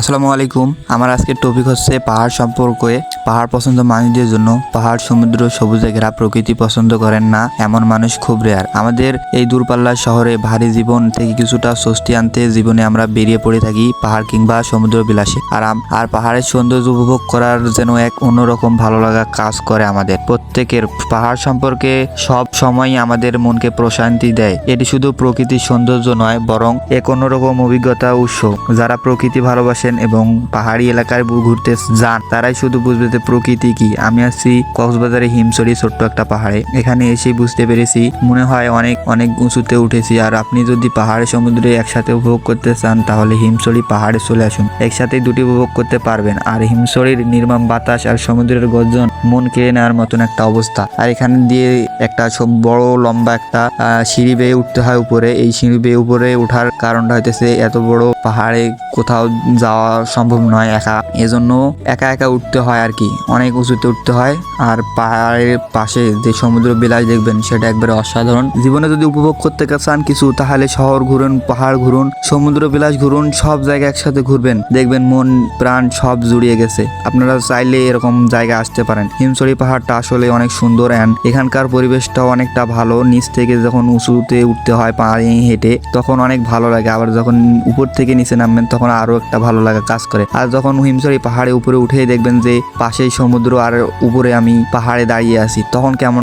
আসসালামু আলাইকুম। আমার আজকের টপিক হচ্ছে পাহাড় সম্পর্কে। পাহাড় পছন্দ মানুষদের জন্য। পাহাড়, সমুদ্র, সবুজে ঘেরা প্রকৃতি পছন্দ করেন না এমন মানুষ খুব রেয়ার। আমাদের এই দূরপাল্লার শহরে ভারী জীবন থেকে কিছুটা স্বস্তি আনতে জীবনে আমরা বেরিয়ে পড়ে থাকি পাহাড় কিংবা সমুদ্র বিলাসে। আর পাহাড়ের সৌন্দর্য উপভোগ করার যেন এক অন্যরকম ভালো লাগা কাজ করে আমাদের প্রত্যেকের। পাহাড় সম্পর্কে সব সময় আমাদের মনকে প্রশান্তি দেয়। এটি শুধু প্রকৃতির সৌন্দর্য নয়, বরং এক অন্যরকম অভিজ্ঞতা উৎস। যারা প্রকৃতি ভালোবাসেন এবং পাহাড়ি এলাকায় ঘুরতে যান তারাই শুধু বুঝবে যে প্রকৃতি কি। আমি আছি কক্সবাজারে হিমছড়ি, ছোট্ট একটা পাহাড়ে। এখানে এসে বুঝতে পেরেছি মনে হয় অনেক অনেক উঁচুতে উঠেছি। আর আপনি যদি পাহাড়ে সমুদ্রে একসাথে উপভোগ করতে চান তাহলে হিমছড়ি পাহাড়ে চলে আসুন। একসাথে দুটি উপভোগ করতে পারবেন। আর হিমছড়ির নির্মম বাতাস আর সমুদ্রের গর্জন মন কেড়ে নেওয়ার মতন একটা অবস্থা। আর এখানে দিয়ে একটা বড় লম্বা একটা সিঁড়ি বেয়ে উঠতে হয় উপরে। এই সিঁড়ি বেয়ে উপরে ওঠার কারণটা হইতেছে এত বড় পাহাড়ে কোথাও যাওয়া সম্ভব নয় একা, এজন্য একা একা উঠতে হয় আর কি। অনেক উঁচুতে উঠতে হয়। আর পাহাড়ের পাশে যে সমুদ্র বিলাস দেখবেন সেটা একবারে অসাধারণ। জীবনে যদি উপভোগ করতে চান কিছু তাহলে শহর ঘুরুন, পাহাড় ঘুরুন, সমুদ্র বিলাস ঘুরুন, সব জায়গা একসাথে ঘুরবেন, দেখবেন মন প্রাণ সব জুড়িয়ে গেছে। আপনারা চাইলে এরকম জায়গা আসতে পারেন। হিমছড়ি পাহাড়টা আসলে অনেক সুন্দর অ্যান্ড এখানকার পরিবেশটাও অনেকটা ভালো। নিচ থেকে যখন উঁচুতে উঠতে হয় পাহাড়ে হেঁটে তখন অনেক ভালো লাগে। আবার যখন উপর থেকে নিচে নামবেন তখন আরো একটা ভালো লাগা কাজ করে। আর যখন হিমছড়ি পাহাড়ে উপরে উঠে দেখবেন যে পাশেই সমুদ্র আর উপরে আমি পাহাড়ে দাঁড়িয়ে আছি, তখন কেমন